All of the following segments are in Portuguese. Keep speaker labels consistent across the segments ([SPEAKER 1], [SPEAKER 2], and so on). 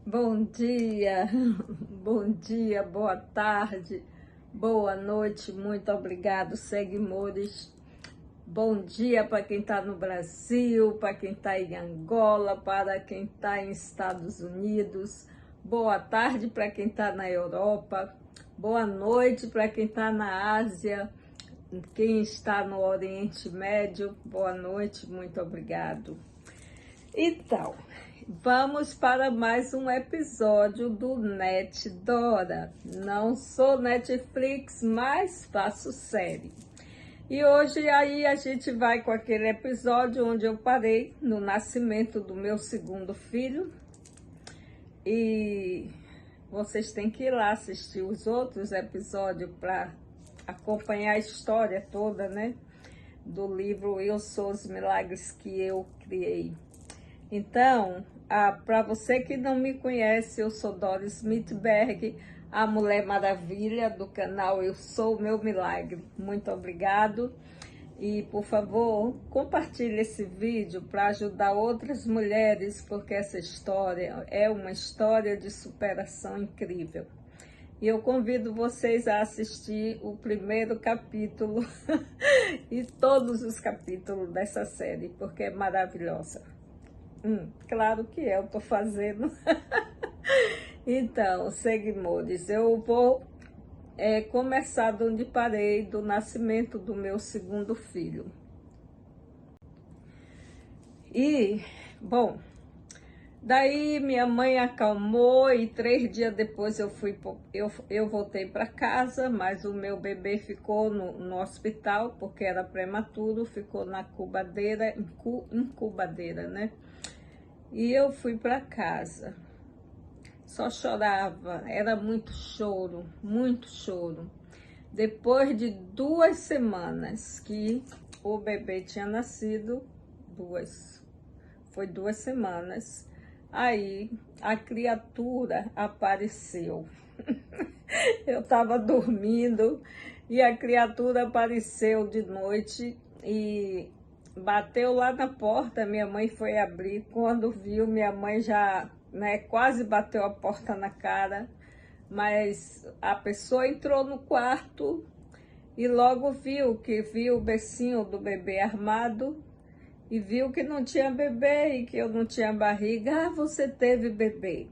[SPEAKER 1] Bom dia, bom dia, boa tarde, boa noite, muito obrigado, seguimores. Bom dia para quem está no Brasil, para quem está em Angola, para quem está em Estados Unidos. Boa tarde para quem está na Europa. Boa noite para quem está na Ásia, quem está no Oriente Médio. Boa noite, muito obrigado. Então, vamos para mais um episódio do Net Dora. Não sou Netflix, mas faço série. E hoje aí a gente vai com aquele episódio onde eu parei no nascimento do meu segundo filho. E vocês têm que ir lá assistir os outros episódios para acompanhar a história toda, né? Do livro Eu Sou os Milagres que Eu Criei. Então, para você que não me conhece, eu sou Doris Smithberg, a Mulher Maravilha do canal Eu Sou o Meu Milagre. Muito obrigado. E, por favor, compartilhe esse vídeo para ajudar outras mulheres, porque essa história é uma história de superação incrível. E eu convido vocês a assistir o primeiro capítulo e todos os capítulos dessa série, porque é maravilhosa. Claro que eu tô fazendo. Então, seguimores, eu vou começar de onde parei, do nascimento do meu segundo filho. E, bom, daí minha mãe acalmou e 3 dias depois eu voltei para casa, mas o meu bebê ficou no hospital, porque era prematuro, ficou na incubadeira, né? E eu fui para casa, só chorava, era muito choro, muito choro. Depois de 2 semanas que o bebê tinha nascido, foi 2 semanas, aí a criatura apareceu. Eu estava dormindo e a criatura apareceu de noite e bateu lá na porta. Minha mãe foi abrir. Quando viu, minha mãe já, quase bateu a porta na cara. Mas a pessoa entrou no quarto e logo viu o bercinho do bebê armado e viu que não tinha bebê e que eu não tinha barriga. Ah, você teve bebê.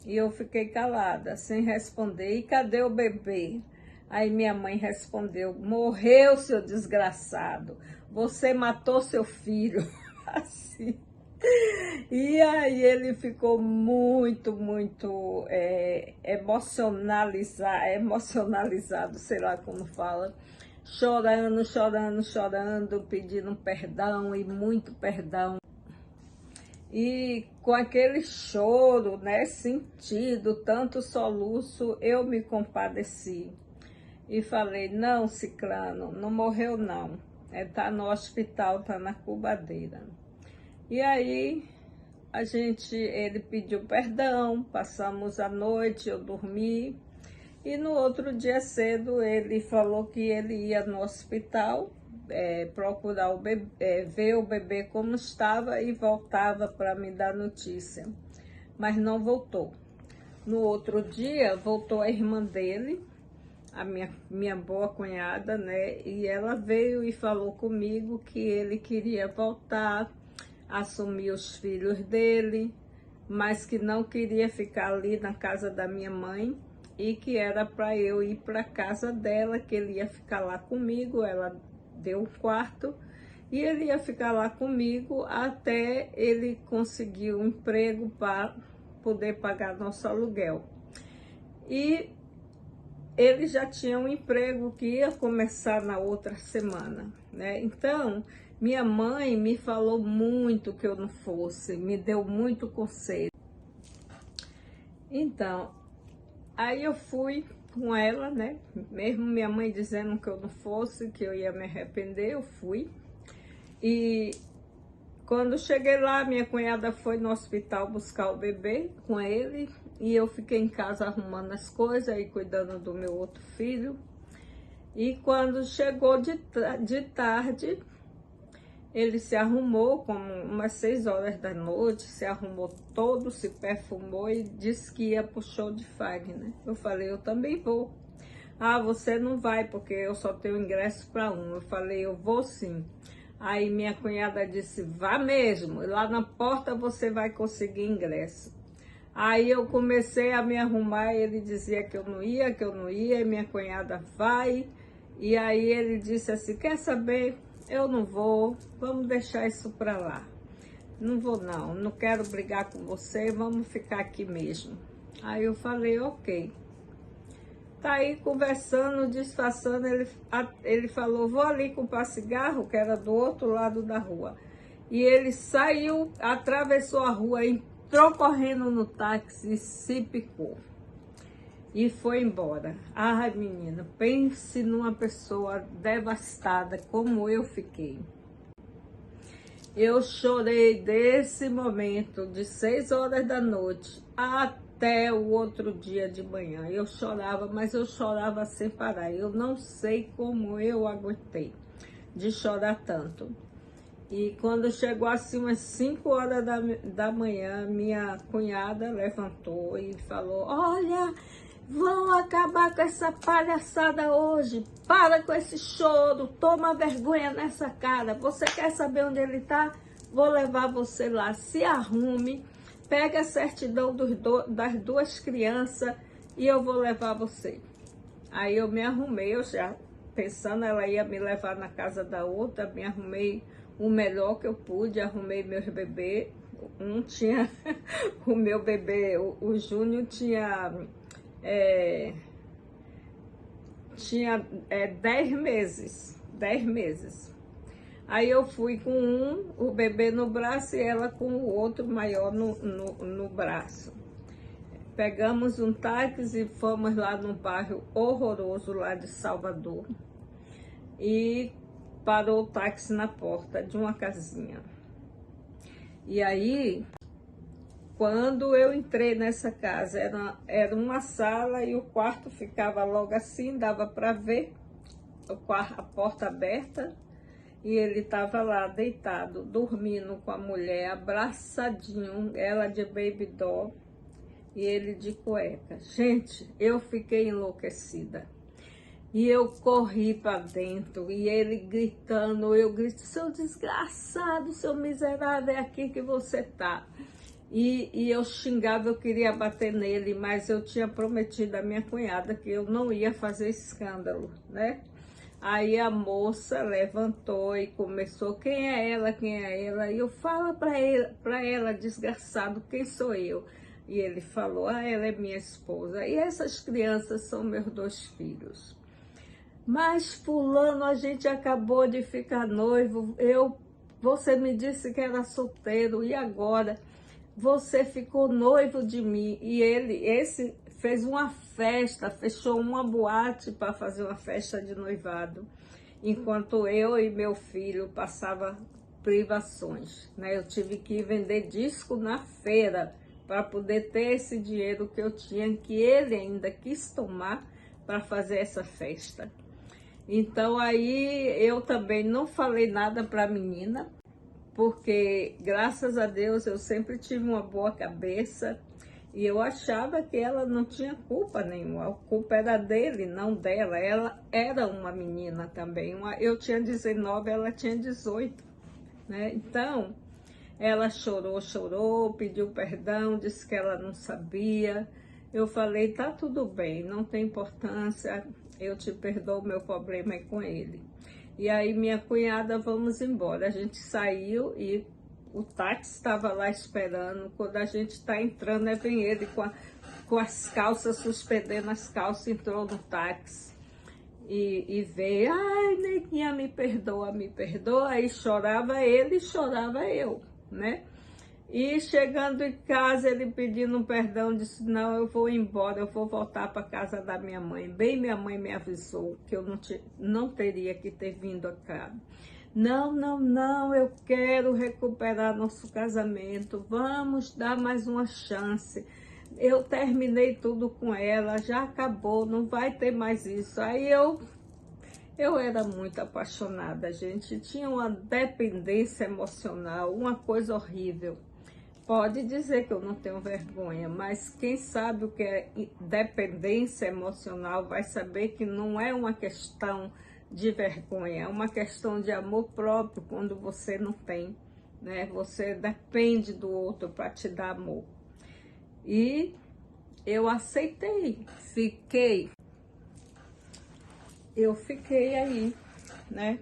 [SPEAKER 1] E eu fiquei calada, sem responder. E cadê o bebê? Aí minha mãe respondeu: morreu, seu desgraçado. Você matou seu filho. Assim. E aí ele ficou muito emocionalizado, sei lá como fala. Chorando, pedindo perdão e muito perdão. E com aquele choro, sentido, tanto soluço, eu me compadeci. E falei: não, ciclano, não morreu não. Tá no hospital, tá na incubadeira. E aí, ele pediu perdão, passamos a noite, eu dormi. E no outro dia cedo, ele falou que ele ia no hospital, procurar o bebê, ver o bebê como estava e voltava para me dar notícia. Mas não voltou. No outro dia, voltou a irmã dele, a minha boa cunhada, e ela veio e falou comigo que ele queria voltar, assumir os filhos dele, mas que não queria ficar ali na casa da minha mãe e que era para eu ir para a casa dela, que ele ia ficar lá comigo. Ela deu um quarto e ele ia ficar lá comigo até ele conseguir um emprego para poder pagar nosso aluguel. E ele já tinha um emprego que ia começar na outra semana, Então, minha mãe me falou muito que eu não fosse, me deu muito conselho. Então, aí eu fui com ela, Mesmo minha mãe dizendo que eu não fosse, que eu ia me arrepender, eu fui. E quando cheguei lá, minha cunhada foi no hospital buscar o bebê com ele. E eu fiquei em casa arrumando as coisas e cuidando do meu outro filho. E quando chegou de tarde, Ele se arrumou como umas 6 horas da noite, se arrumou todo, se perfumou e disse que ia pro show de Fagner. Eu falei, eu também vou. Ah, você não vai porque eu só tenho ingresso para um. Eu falei, eu vou sim. Aí minha cunhada disse, vá mesmo, lá na porta você vai conseguir ingresso. Aí eu comecei a me arrumar, ele dizia que eu não ia, e minha cunhada vai. E aí ele disse assim, quer saber, eu não vou, vamos deixar isso para lá. Não vou não, não quero brigar com você, vamos ficar aqui mesmo. Aí eu falei, ok. Tá aí conversando, disfarçando, ele falou, vou ali comprar cigarro, que era do outro lado da rua. E ele saiu, atravessou a rua, entrou correndo no táxi e se picou. E foi embora. Ai, menina, pense numa pessoa devastada como eu fiquei. Eu chorei desse momento, de 6 horas da noite até o outro dia de manhã. Eu chorava, mas eu chorava sem parar. Eu não sei como eu aguentei de chorar tanto. E quando chegou assim umas 5 horas da manhã, minha cunhada levantou e falou, olha, vão acabar com essa palhaçada hoje, para com esse choro, toma vergonha nessa cara, você quer saber onde ele tá? Vou levar você lá, se arrume, pega a certidão das 2 crianças e eu vou levar você. Aí eu me arrumei, eu já pensando, ela ia me levar na casa da outra, me arrumei o melhor que eu pude, arrumei meus bebês, o meu bebê, o Júnior tinha 10 meses. Aí eu fui com o bebê no braço e ela com o outro maior no braço. Pegamos um táxi e fomos lá num bairro horroroso lá de Salvador. E parou o táxi na porta de uma casinha. E aí, quando eu entrei nessa casa, era uma sala e o quarto ficava logo assim, dava para ver a porta aberta. E ele estava lá deitado, dormindo com a mulher, abraçadinho, ela de baby doll e ele de cueca. Gente, eu fiquei enlouquecida. E eu corri para dentro, e ele gritando, eu grito, seu desgraçado, seu miserável, é aqui que você tá. E eu xingava, eu queria bater nele, mas eu tinha prometido à minha cunhada que eu não ia fazer escândalo, né? Aí a moça levantou e começou, quem é ela, quem é ela? E eu falo para ela, desgraçado, quem sou eu? E ele falou, ah, ela é minha esposa, e essas crianças são meus 2 filhos. Mas fulano, a gente acabou de ficar noivo, você me disse que era solteiro, e agora você ficou noivo de mim? E esse fez uma festa, fechou uma boate para fazer uma festa de noivado, enquanto eu e meu filho passava privações, né? Eu tive que vender disco na feira para poder ter esse dinheiro que eu tinha, que ele ainda quis tomar para fazer essa festa. Então aí eu também não falei nada para a menina, porque graças a Deus eu sempre tive uma boa cabeça e eu achava que ela não tinha culpa nenhuma, a culpa era dele, não dela. Ela era uma menina também, eu tinha 19, ela tinha 18, né? Então ela chorou, pediu perdão, disse que ela não sabia. Eu falei, tá tudo bem, não tem importância, eu te perdoo, meu problema é com ele. E aí minha cunhada, vamos embora. A gente saiu e o táxi estava lá esperando. Quando a gente está entrando, vem ele com as calças, suspendendo as calças, entrou no táxi. E veio, ai, neguinha, me perdoa. Aí chorava ele e chorava eu, né? E chegando em casa, ele pedindo perdão, disse, não, eu vou embora, eu vou voltar para casa da minha mãe. Bem, minha mãe me avisou que eu não teria que ter vindo a cá. Não, eu quero recuperar nosso casamento, vamos dar mais uma chance. Eu terminei tudo com ela, já acabou, não vai ter mais isso. Aí Eu era muito apaixonada, gente. Tinha uma dependência emocional, uma coisa horrível. Pode dizer que eu não tenho vergonha, mas quem sabe o que é dependência emocional vai saber que não é uma questão de vergonha, é uma questão de amor próprio quando você não tem, né? Você depende do outro para te dar amor. E eu aceitei, eu fiquei aí, né?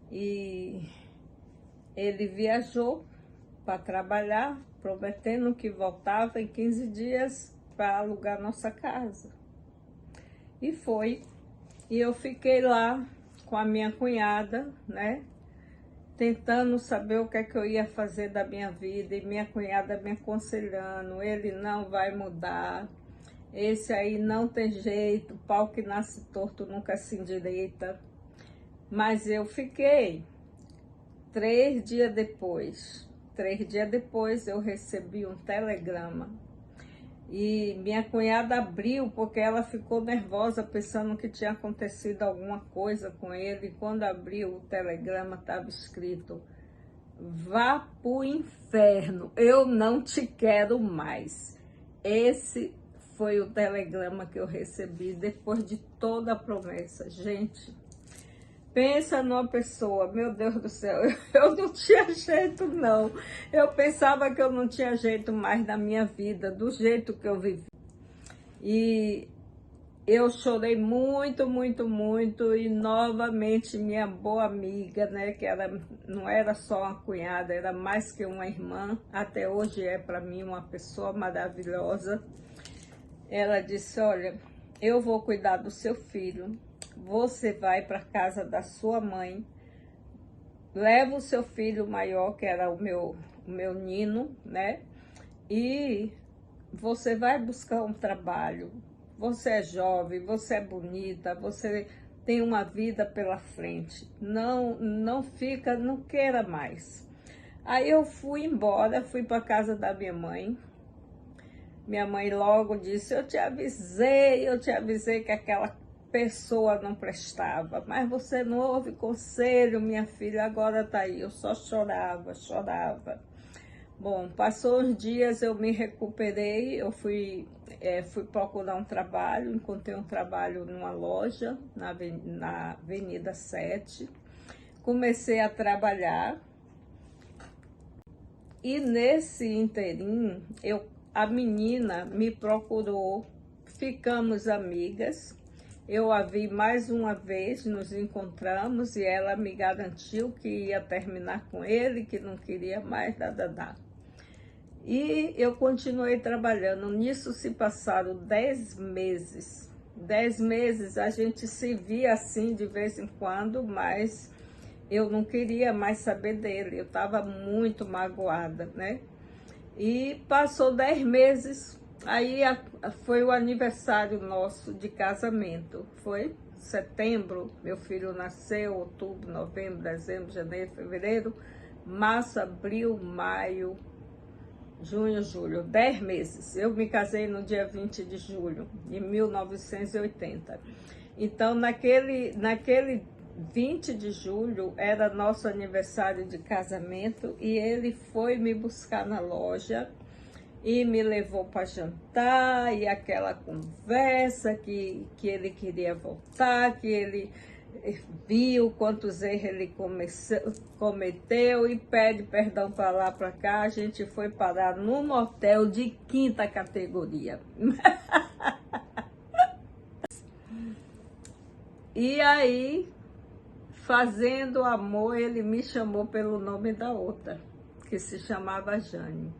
[SPEAKER 1] E ele viajou para trabalhar, prometendo que voltava em 15 dias para alugar nossa casa. E foi. E eu fiquei lá com a minha cunhada, né? Tentando saber o que é que eu ia fazer da minha vida. E minha cunhada me aconselhando, ele não vai mudar. Esse aí não tem jeito, pau que nasce torto nunca se endireita. Mas eu fiquei. 3 dias depois eu recebi um telegrama. E minha cunhada abriu porque ela ficou nervosa pensando que tinha acontecido alguma coisa com ele. E quando abriu o telegrama estava escrito: vá pro inferno, eu não te quero mais. Esse foi o telegrama que eu recebi depois de toda a promessa. Gente, pensa numa pessoa, meu Deus do céu, eu não tinha jeito não. Eu pensava que eu não tinha jeito mais na minha vida, do jeito que eu vivi. E eu chorei muito, muito, muito, e novamente minha boa amiga, né, que não era só uma cunhada, era mais que uma irmã, até hoje é para mim uma pessoa maravilhosa. Ela disse: olha, eu vou cuidar do seu filho, você vai para a casa da sua mãe, leva o seu filho maior, que era o meu Nino, né, e você vai buscar um trabalho. Você é jovem, você é bonita, você tem uma vida pela frente. Não fica, não queira mais. Aí eu fui embora, fui para casa da minha mãe. Minha mãe logo disse: eu te avisei que aquela pessoa não prestava, mas você não ouve conselho, minha filha, agora tá aí. Eu só chorava. Bom, passou uns dias, eu me recuperei, eu fui procurar um trabalho, encontrei um trabalho numa loja, na Avenida 7, comecei a trabalhar, e nesse interim, a menina me procurou, ficamos amigas, eu a vi mais uma vez, nos encontramos, e ela me garantiu que ia terminar com ele, que não queria mais, nada. E eu continuei trabalhando. Nisso se passaram 10 meses. 10 meses a gente se via assim de vez em quando, mas eu não queria mais saber dele. Eu estava muito magoada, né? E passou 10 meses, aí foi o aniversário nosso de casamento. Foi setembro, meu filho nasceu, outubro, novembro, dezembro, janeiro, fevereiro, março, abril, maio, junho, julho, 10 meses. Eu me casei no dia 20 de julho de 1980. Então, naquele 20 de julho era nosso aniversário de casamento, e ele foi me buscar na loja e me levou para jantar, e aquela conversa que ele queria voltar, que ele viu quantos erros ele cometeu e pede perdão para lá, para cá. A gente foi parar num motel de 5ª categoria. E aí, fazendo amor, ele me chamou pelo nome da outra, que se chamava Jane.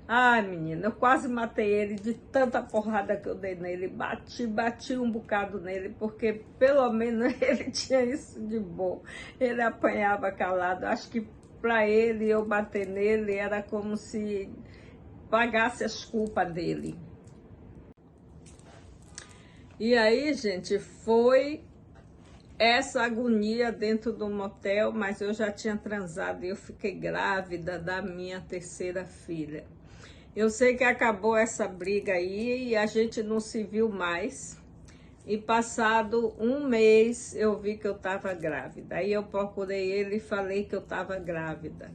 [SPEAKER 1] Ai, menina, eu quase matei ele de tanta porrada que eu dei nele. Bati um bocado nele, porque pelo menos ele tinha isso de bom. Ele apanhava calado. Acho que para ele, eu bater nele era como se pagasse as culpas dele. E aí, gente, foi essa agonia dentro do motel, mas eu já tinha transado e eu fiquei grávida da minha 3ª filha. Eu sei que acabou essa briga aí e a gente não se viu mais. E passado um mês, eu vi que eu estava grávida. Aí eu procurei ele e falei que eu estava grávida.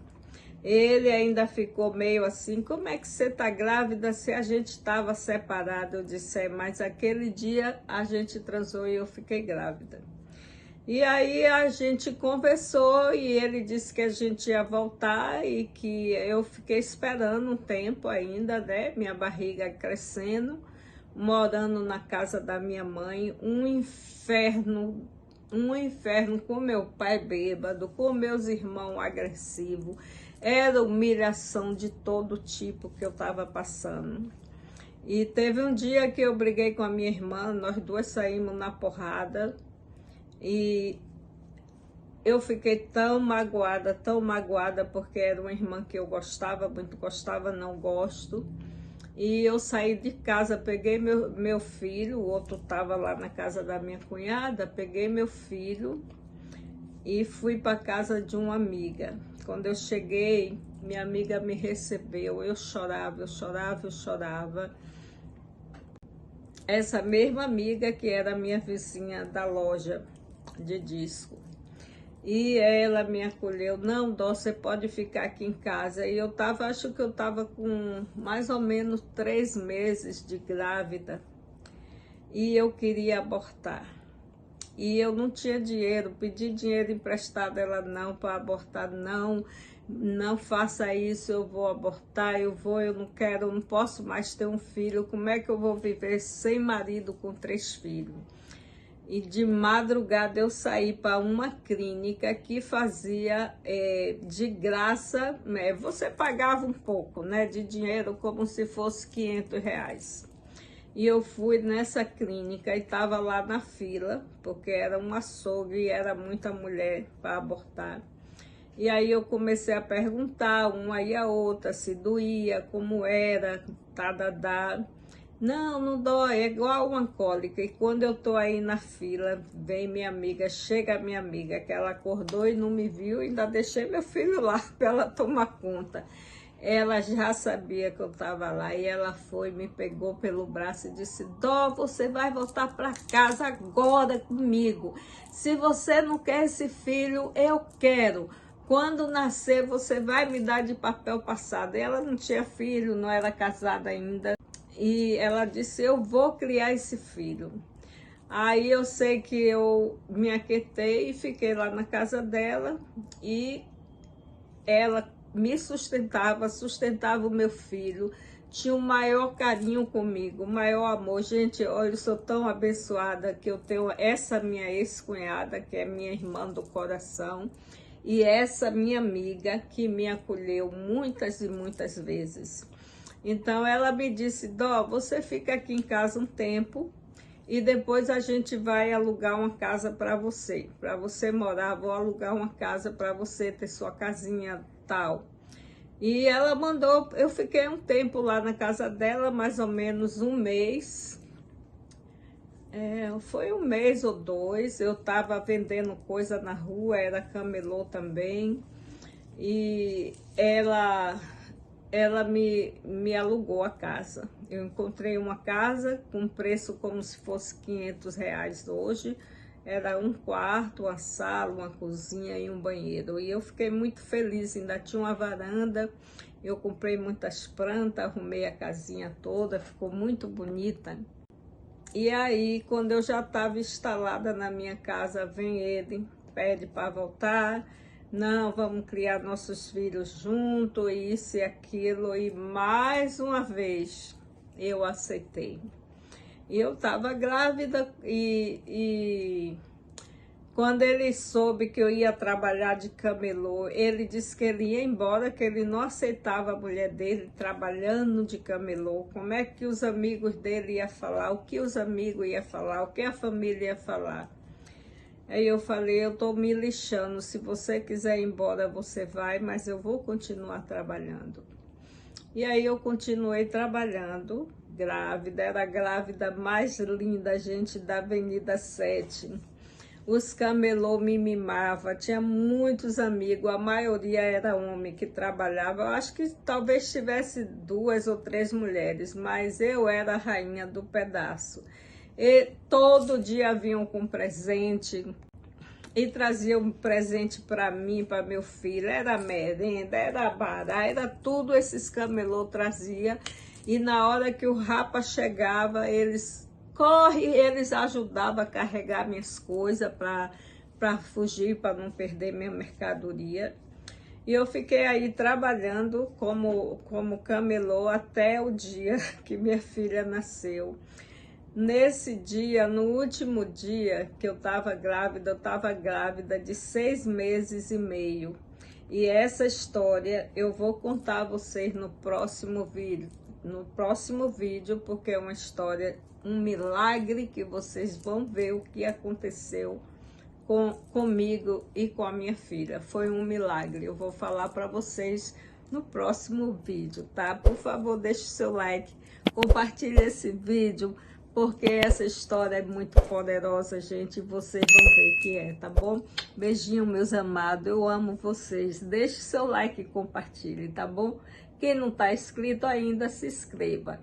[SPEAKER 1] Ele ainda ficou meio assim, como é que você está grávida se a gente estava separado? Eu disse, mas aquele dia a gente transou e eu fiquei grávida. E aí a gente conversou e ele disse que a gente ia voltar e que eu fiquei esperando um tempo ainda, né? Minha barriga crescendo, morando na casa da minha mãe, um inferno com meu pai bêbado, com meus irmãos agressivos. Era humilhação de todo tipo que eu estava passando. E teve um dia que eu briguei com a minha irmã, nós duas saímos na porrada. E eu fiquei tão magoada, porque era uma irmã que eu gostava muito, não gosto. E eu saí de casa, peguei meu filho, o outro estava lá na casa da minha cunhada, peguei meu filho e fui para casa de uma amiga. Quando eu cheguei, minha amiga me recebeu, eu chorava. Essa mesma amiga que era minha vizinha da loja de disco. E ela me acolheu, não, Dó, você pode ficar aqui em casa. E eu tava, acho que eu tava com mais ou menos 3 meses de grávida. E eu queria abortar. E eu não tinha dinheiro, pedi dinheiro emprestado, ela não, para abortar, não faça isso, eu vou abortar, eu não quero, eu não posso mais ter um filho, como é que eu vou viver sem marido com 3 filhos? E de madrugada eu saí para uma clínica que fazia de graça, né? Você pagava um pouco, né, de dinheiro, como se fosse R$500. E eu fui nessa clínica e estava lá na fila, porque era um açougue e era muita mulher para abortar. E aí eu comecei a perguntar uma e a outra se doía, como era, tá. Não dói, é igual uma cólica. E quando eu tô aí na fila, vem minha amiga, chega a minha amiga, que ela acordou e não me viu, ainda deixei meu filho lá para ela tomar conta. Ela já sabia que eu estava lá e ela foi, me pegou pelo braço e disse, Dó, você vai voltar para casa agora comigo. Se você não quer esse filho, eu quero. Quando nascer, você vai me dar de papel passado. Ela não tinha filho, não era casada ainda. E ela disse, eu vou criar esse filho. Aí eu sei que eu me aquietei e fiquei lá na casa dela. E ela me sustentava o meu filho. Tinha o maior carinho comigo, o maior amor. Gente, olha, eu sou tão abençoada que eu tenho essa minha ex-cunhada, que é minha irmã do coração. E essa minha amiga que me acolheu muitas e muitas vezes. Então ela me disse, Dó, você fica aqui em casa um tempo e depois a gente vai alugar uma casa para você morar, vou alugar uma casa para você ter sua casinha tal. E ela mandou, eu fiquei um tempo lá na casa dela, mais ou menos um mês. Foi 1 mês ou 2, eu estava vendendo coisa na rua, era camelô também. E ela me alugou a casa. Eu encontrei uma casa com preço como se fosse R$500 hoje. Era um quarto, uma sala, uma cozinha e um banheiro. E eu fiquei muito feliz, ainda tinha uma varanda. Eu comprei muitas plantas, arrumei a casinha toda, ficou muito bonita. E aí, quando eu já estava instalada na minha casa, vem ele, pede para voltar. Não, vamos criar nossos filhos juntos, isso e aquilo. E mais uma vez eu aceitei. E eu estava grávida e quando ele soube que eu ia trabalhar de camelô, ele disse que ele ia embora, que ele não aceitava a mulher dele trabalhando de camelô. Como é que os amigos dele iam falar, o que os amigos iam falar, o que a família ia falar. Aí eu falei, eu tô me lixando, se você quiser ir embora, você vai, mas eu vou continuar trabalhando. E aí eu continuei trabalhando, grávida, era a grávida mais linda, gente, da Avenida 7. Os camelô me mimavam, tinha muitos amigos, a maioria era homem que trabalhava. Eu acho que talvez tivesse 2 ou 3 mulheres, mas eu era a rainha do pedaço. E todo dia vinham com presente e traziam um presente para mim, para meu filho. Era merenda, era bará, era tudo esses camelô trazia. E na hora que o Rapa chegava, eles ajudavam a carregar minhas coisas para fugir, para não perder minha mercadoria. E eu fiquei aí trabalhando como camelô até o dia que minha filha nasceu. Nesse dia, no último dia que eu estava grávida de 6 meses e meio. E essa história eu vou contar a vocês no próximo vídeo, porque é uma história, um milagre que vocês vão ver o que aconteceu comigo e com a minha filha. Foi um milagre, eu vou falar para vocês no próximo vídeo, tá? Por favor, deixe seu like, compartilhe esse vídeo, porque essa história é muito poderosa, gente, e vocês vão ver que é, tá bom? Beijinho, meus amados, eu amo vocês. Deixe seu like e compartilhe, tá bom? Quem não tá inscrito ainda, se inscreva.